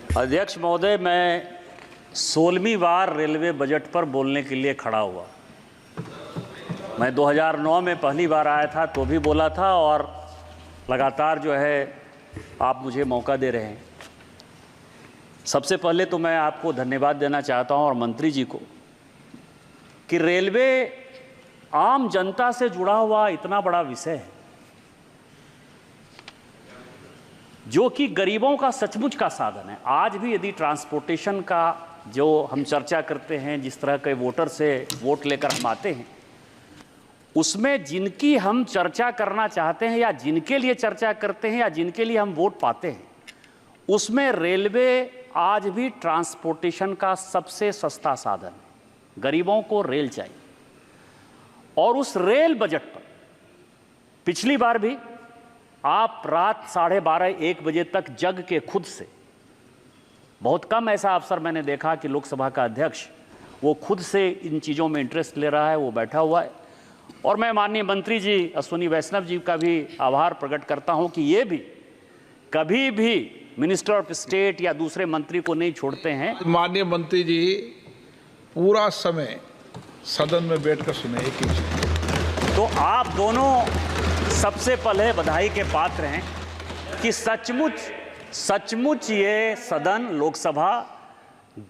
अध्यक्ष महोदय, मैं 16वीं बार रेलवे बजट पर बोलने के लिए खड़ा हुआ। मैं 2009 में पहली बार आया था तो भी बोला था, और लगातार जो है आप मुझे मौका दे रहे हैं। सबसे पहले तो मैं आपको धन्यवाद देना चाहता हूं और मंत्री जी को कि रेलवे आम जनता से जुड़ा हुआ इतना बड़ा विषय है जो कि गरीबों का सचमुच का साधन है। आज भी यदि ट्रांसपोर्टेशन का जो हम चर्चा करते हैं, जिस तरह के वोटर से वोट लेकर हम आते हैं, उसमें जिनकी हम चर्चा करना चाहते हैं या जिनके लिए चर्चा करते हैं या जिनके लिए हम वोट पाते हैं, उसमें रेलवे आज भी ट्रांसपोर्टेशन का सबसे सस्ता साधन है। गरीबों को रेल चाहिए, और उस रेल बजट पर पिछली बार भी आप रात 12:30-1 बजे तक जग के खुद से, बहुत कम ऐसा अवसर मैंने देखा कि लोकसभा का अध्यक्ष वो खुद से इन चीज़ों में इंटरेस्ट ले रहा है, वो बैठा हुआ है। और मैं माननीय मंत्री जी अश्विनी वैष्णव जी का भी आभार प्रकट करता हूं कि ये भी कभी भी मिनिस्टर ऑफ स्टेट या दूसरे मंत्री को नहीं छोड़ते हैं। माननीय मंत्री जी पूरा समय सदन में बैठकर सुने एक ही चीज। तो आप दोनों सबसे पहले बधाई के पात्र हैं कि सचमुच ये सदन लोकसभा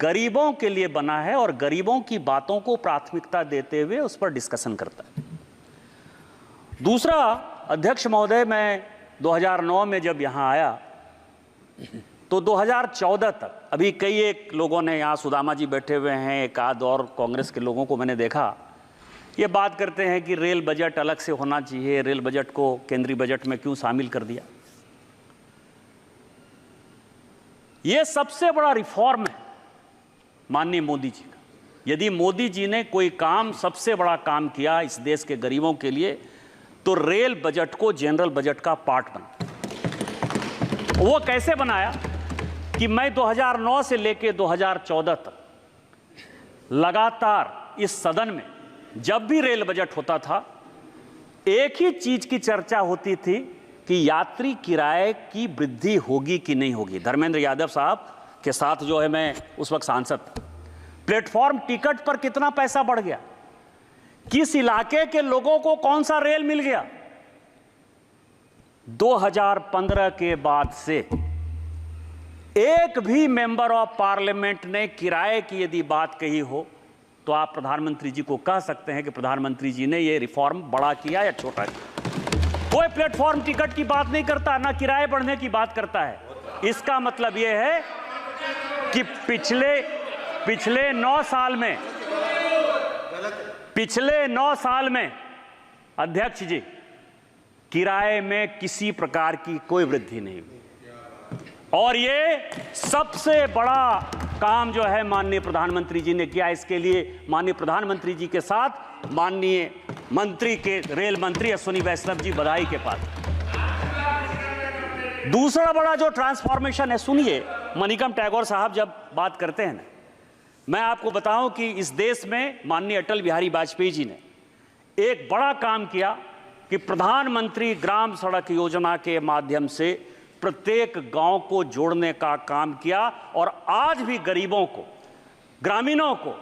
गरीबों के लिए बना है और गरीबों की बातों को प्राथमिकता देते हुए उस पर डिस्कशन करता है। दूसरा, अध्यक्ष महोदय, मैं 2009 में जब यहां आया तो 2014 तक, अभी कई एक लोगों ने, यहाँ सुदामा जी बैठे हुए हैं, एक आध और कांग्रेस के लोगों को मैंने देखा, ये बात करते हैं कि रेल बजट अलग से होना चाहिए, रेल बजट को केंद्रीय बजट में क्यों शामिल कर दिया। ये सबसे बड़ा रिफॉर्म है माननीय मोदी जी का। यदि मोदी जी ने कोई काम, सबसे बड़ा काम किया इस देश के गरीबों के लिए, तो रेल बजट को जनरल बजट का पार्ट बना। वो कैसे बनाया कि मैं 2009 से लेकर 2014 तक लगातार इस सदन में जब भी रेल बजट होता था, एक ही चीज की चर्चा होती थी कि यात्री किराए की वृद्धि होगी कि नहीं होगी। धर्मेंद्र यादव साहब के साथ जो है मैं उस वक्त सांसद था। प्लेटफॉर्म टिकट पर कितना पैसा बढ़ गया, किस इलाके के लोगों को कौन सा रेल मिल गया। 2015 के बाद से एक भी मेंबर ऑफ पार्लियामेंट ने किराए की यदि बात कही हो तो आप प्रधानमंत्री जी को कह सकते हैं कि प्रधानमंत्री जी ने यह रिफॉर्म बड़ा किया या छोटा किया। कोई प्लेटफॉर्म टिकट की बात नहीं करता, ना किराए बढ़ने की बात करता है। इसका मतलब यह है कि पिछले 9 साल में अध्यक्ष जी, किराए में किसी प्रकार की कोई वृद्धि नहीं हुई। और ये सबसे बड़ा काम जो है माननीय प्रधानमंत्री जी ने किया। इसके लिए माननीय प्रधानमंत्री जी के साथ माननीय मंत्री के रेल मंत्री अश्विनी वैष्णव जी बधाई के पात्र। दूसरा बड़ा जो ट्रांसफॉर्मेशन है, सुनिए, मनिकम टैगोर साहब जब बात करते हैं ना, मैं आपको बताऊं कि इस देश में माननीय अटल बिहारी वाजपेयी जी ने एक बड़ा काम किया कि प्रधानमंत्री ग्राम सड़क योजना के माध्यम से प्रत्येक गांव को जोड़ने का काम किया। और आज भी गरीबों को, ग्रामीणों को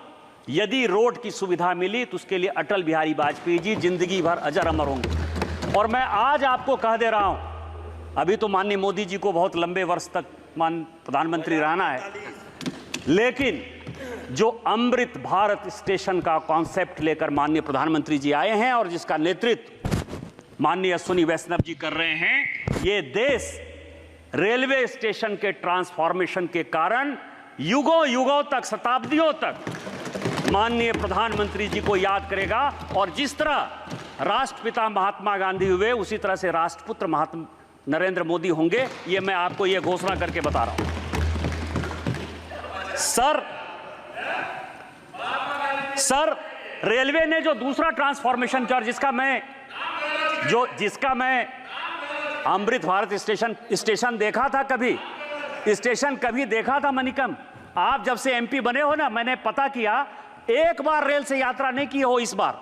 यदि रोड की सुविधा मिली तो उसके लिए अटल बिहारी वाजपेयी जी जिंदगी भर अजर अमर होंगे। और मैं आज आपको कह दे रहा हूं, अभी तो माननीय मोदी जी को बहुत लंबे वर्ष तक प्रधानमंत्री रहना है, लेकिन जो अमृत भारत स्टेशन का कॉन्सेप्ट लेकर माननीय प्रधानमंत्री जी आए हैं और जिसका नेतृत्व माननीय अश्विनी वैष्णव जी कर रहे हैं, ये देश रेलवे स्टेशन के ट्रांसफॉर्मेशन के कारण युगों तक, शताब्दियों तक माननीय प्रधानमंत्री जी को याद करेगा। और जिस तरह राष्ट्रपिता महात्मा गांधी हुए, उसी तरह से राष्ट्रपुत्र महात्मा नरेंद्र मोदी होंगे। ये मैं आपको ये घोषणा करके बता रहा हूं। सर, रेलवे ने जो दूसरा ट्रांसफॉर्मेशन किया, जिसका मैं अमृत भारत स्टेशन देखा था, स्टेशन कभी देखा था मनिकम? आप जब से एमपी बने हो ना, मैंने पता किया, एक बार रेल से यात्रा नहीं की हो इस बार।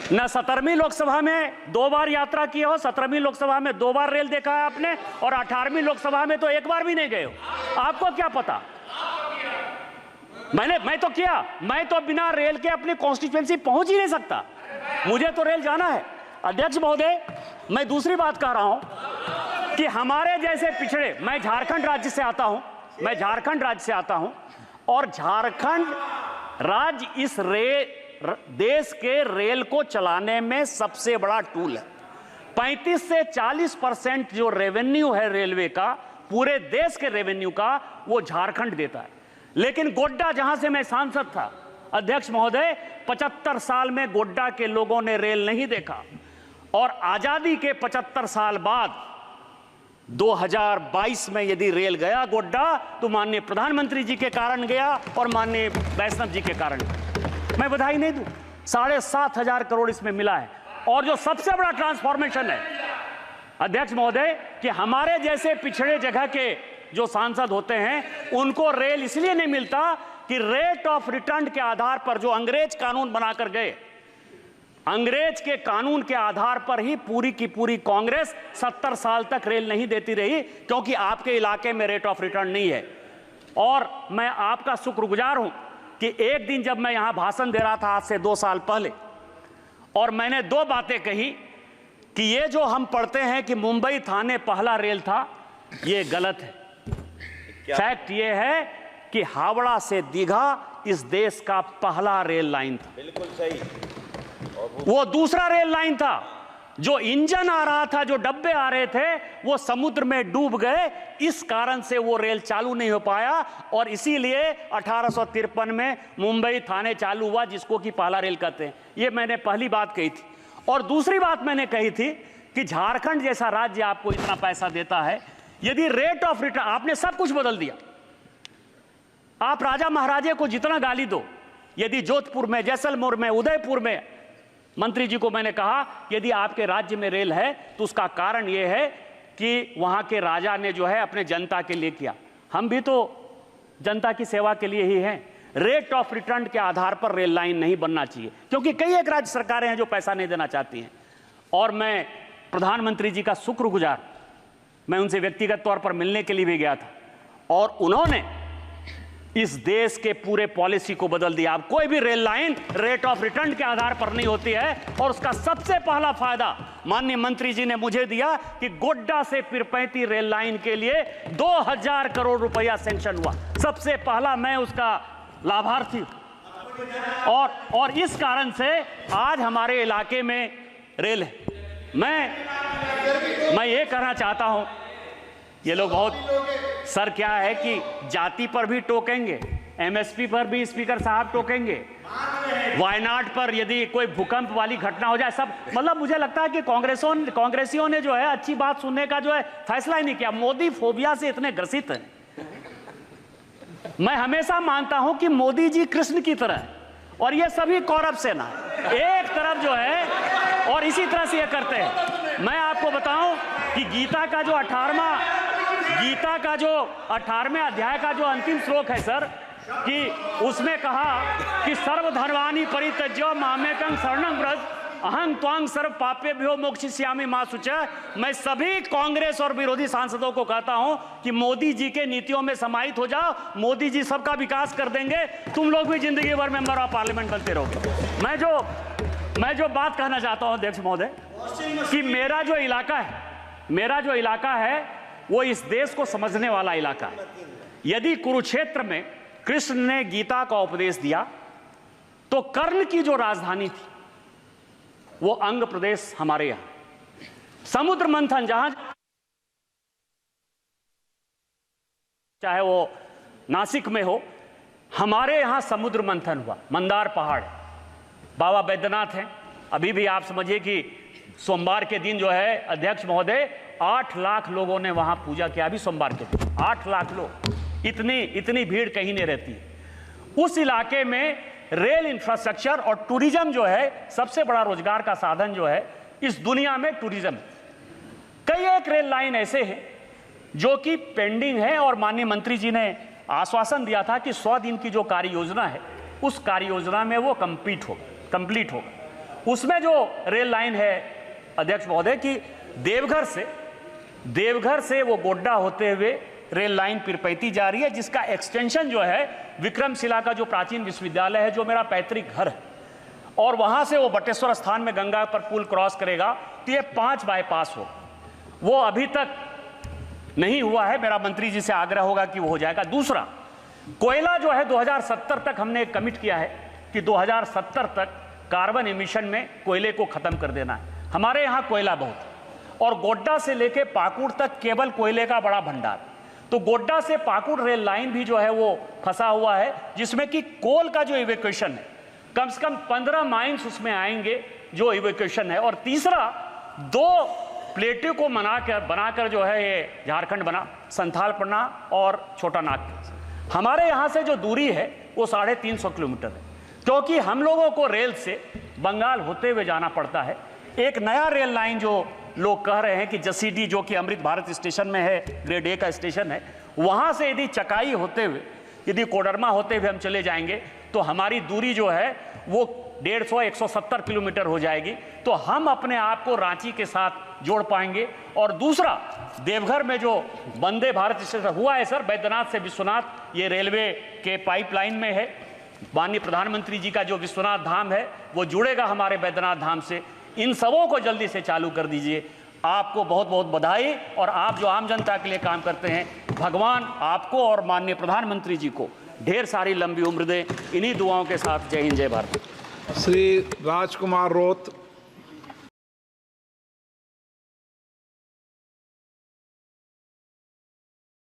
न 17वीं लोकसभा में 2 बार यात्रा की हो, 17वीं लोकसभा में 2 बार रेल देखा है आपने, और 18वीं लोकसभा में तो 1 बार भी नहीं गए हो। आपको क्या पता? मैं तो बिना रेल के अपनी कॉन्स्टिट्यूएंसी पहुंच ही नहीं सकता। मुझे तो रेल जाना है। अध्यक्ष महोदय, मैं दूसरी बात कह रहा हूं कि हमारे जैसे पिछड़े, मैं झारखंड राज्य से आता हूं, और झारखंड राज्य इस देश के रेल को चलाने में सबसे बड़ा टूल है। 35 से 40% जो रेवेन्यू है रेलवे का, पूरे देश के रेवेन्यू का, वो झारखंड देता है। लेकिन गोड्डा, जहां से मैं सांसद था, अध्यक्ष महोदय, 75 साल में गोड्डा के लोगों ने रेल नहीं देखा, और आजादी के 75 साल बाद 2022 में यदि रेल गया गोड्डा, तो माननीय प्रधानमंत्री जी के कारण गया और माननीय वैष्णव जी के कारण। मैं बधाई नहीं दूं, 7,500 करोड़ इसमें मिला है। और जो सबसे बड़ा ट्रांसफॉर्मेशन है अध्यक्ष महोदय, कि हमारे जैसे पिछड़े जगह के जो सांसद होते हैं, उनको रेल इसलिए नहीं मिलता कि रेट ऑफ रिटर्न के आधार पर जो अंग्रेज कानून बनाकर गए, अंग्रेज के कानून के आधार पर ही पूरी की पूरी कांग्रेस 70 साल तक रेल नहीं देती रही, क्योंकि आपके इलाके में रेट ऑफ रिटर्न नहीं है। और मैं आपका शुक्रगुजार हूं कि एक दिन जब मैं यहां भाषण दे रहा था आज से 2 साल पहले, और मैंने 2 बातें कही कि ये जो हम पढ़ते हैं कि मुंबई थाने पहला रेल था, ये गलत है। फैक्ट ये है कि हावड़ा से दीघा इस देश का पहला रेल लाइन था। बिल्कुल सही। वो दूसरा रेल लाइन था, जो इंजन आ रहा था, जो डब्बे आ रहे थे, वो समुद्र में डूब गए। इस कारण से वो रेल चालू नहीं हो पाया, और इसीलिए 1853 में मुंबई थाने चालू हुआ, जिसको कि पहला रेल कहते हैं। ये मैंने पहली बात कही थी। और दूसरी बात मैंने कही थी कि झारखंड जैसा राज्य आपको इतना पैसा देता है, यदि रेट ऑफ रिटर्न, आपने सब कुछ बदल दिया। आप राजा महाराजे को जितना गाली दो, यदि जोधपुर में, जैसलमेर में, उदयपुर में, मंत्री जी को मैंने कहा यदि आपके राज्य में रेल है तो उसका कारण यह है कि वहां के राजा ने जो है अपने जनता के लिए किया। हम भी तो जनता की सेवा के लिए ही हैं। रेट ऑफ रिटर्न के आधार पर रेल लाइन नहीं बनना चाहिए, क्योंकि कई एक राज्य सरकारें हैं जो पैसा नहीं देना चाहती हैं। और मैं प्रधानमंत्री जी का शुक्रगुजार, मैं उनसे व्यक्तिगत तौर पर मिलने के लिए भी गया था, और उन्होंने इस देश के पूरे पॉलिसी को बदल दिया। अब कोई भी rail line rate of return के आधार पर नहीं होती है, और उसका सबसे पहला फायदा माननीय मंत्री जी ने मुझे दिया कि गोड्डा से पीरपैंती रेल लाइन के लिए 2000 करोड़ रुपया सैंक्शन हुआ। सबसे पहला मैं उसका लाभार्थी हूं, और इस कारण से आज हमारे इलाके में रेल है। मैं ये कहना चाहता हूं, ये लोग बहुत सर क्या है कि जाति पर भी टोकेंगे, एमएसपी पर भी स्पीकर साहब टोकेंगे, वायनाड पर यदि कोई भूकंप वाली घटना हो जाए, सब मतलब मुझे लगता है कि कांग्रेसियों ने जो है अच्छी बात सुनने का जो है फैसला ही नहीं किया। मोदी फोबिया से इतने ग्रसित हैं। मैं हमेशा मानता हूं कि मोदी जी कृष्ण की तरह है, और ये सभी कौरव सेना है एक तरफ जो है, और इसी तरह से ये करते हैं। मैं आपको बताऊं कि गीता का जो 18वें अध्याय का जो अंतिम श्लोक है सर, कि उसमें कहा कि सर्वधर्मानि परित्यज्य मामेकं शरणं व्रज अहं त्वां सर्व पापेभ्यो मोक्षयिष्यामि मा शुचः। मैं सभी कांग्रेस और विरोधी सांसदों को कहता हूं कि मोदी जी के नीतियों में समाहित हो जाओ, मोदी जी सबका विकास कर देंगे, तुम लोग भी जिंदगी भर मेंबर ऑफ पार्लियामेंट बनते रहोगे। मैं जो बात कहना चाहता हूं अध्यक्ष महोदय, कि मेरा जो इलाका है वो इस देश को समझने वाला इलाका है। यदि कुरुक्षेत्र में कृष्ण ने गीता का उपदेश दिया, तो कर्ण की जो राजधानी थी वो अंग प्रदेश हमारे यहां। समुद्र मंथन जहां, चाहे वो नासिक में हो, हमारे यहां समुद्र मंथन हुआ। मंदार पहाड़, बाबा बैद्यनाथ हैं। अभी भी आप समझिए कि सोमवार के दिन जो है अध्यक्ष महोदय 8 लाख लोगों ने वहां पूजा किया। अभी सोमवार के दिन 8 लाख लोग, इतनी भीड़ कहीं नहीं रहती है। उस इलाके में रेल इंफ्रास्ट्रक्चर और टूरिज्म जो है सबसे बड़ा रोजगार का साधन जो है इस दुनिया में टूरिज्म। कई एक रेल लाइन ऐसे हैं जो कि पेंडिंग है, और माननीय मंत्री जी ने आश्वासन दिया था कि 100 दिन की जो कार्य योजना है उस कार्य योजना में वो कंप्लीट होगा। उसमें जो रेल लाइन है अध्यक्ष महोदय की देवघर से वो गोड्डा होते हुए रेल लाइन पिरपैती जा रही है, जिसका एक्सटेंशन जो है विक्रमशिला का जो प्राचीन विश्वविद्यालय है, जो मेरा पैतृक घर है, और वहां से वो बटेश्वर स्थान में गंगा पर पुल क्रॉस करेगा तो ये 5 बाईपास हो। वो अभी तक नहीं हुआ है, मेरा मंत्री जी से आग्रह होगा कि वो हो जाएगा। दूसरा, कोयला जो है 2070 तक हमने कमिट किया है कि 2070 तक कार्बन एमिशन में कोयले को खत्म कर देना है। हमारे यहाँ कोयला बहुत है और गोड्डा से लेके पाकुड़ तक केवल कोयले का बड़ा भंडार, तो गोड्डा से पाकुड़ रेल लाइन भी जो है वो फंसा हुआ है, जिसमें कि कोल का जो इवैक्यूएशन है कम से कम 15 माइन्स उसमें आएंगे जो इवैक्यूएशन है। और तीसरा, 2 प्लेटों को बनाकर जो है ये झारखंड बना, संथाल पन्ना और छोटा नागपुर। हमारे यहाँ से जो दूरी है वो 350 किलोमीटर है, क्योंकि हम लोगों को रेल से बंगाल होते हुए जाना पड़ता है। एक नया रेल लाइन जो लोग कह रहे हैं कि जसीडी, जो कि अमृत भारत स्टेशन में है, ग्रेड ए का स्टेशन है, वहां से यदि चकाई होते हुए, यदि कोडरमा होते हुए हम चले जाएंगे तो हमारी दूरी जो है वो 150-170 किलोमीटर हो जाएगी, तो हम अपने आप को रांची के साथ जोड़ पाएंगे। और दूसरा, देवघर में जो वंदे भारत स्टेशन हुआ है सर, बैद्यनाथ से विश्वनाथ, ये रेलवे के पाइपलाइन में है। माननीय प्रधानमंत्री जी का जो विश्वनाथ धाम है वो जुड़ेगा हमारे बैद्यनाथ धाम से। इन सबों को जल्दी से चालू कर दीजिए। आपको बहुत बहुत बधाई, और आप जो आम जनता के लिए काम करते हैं, भगवान आपको और माननीय प्रधानमंत्री जी को ढेर सारी लंबी उम्र दे। इन्हीं दुआओं के साथ जय हिंद, जय भारत। श्री राजकुमार रोत।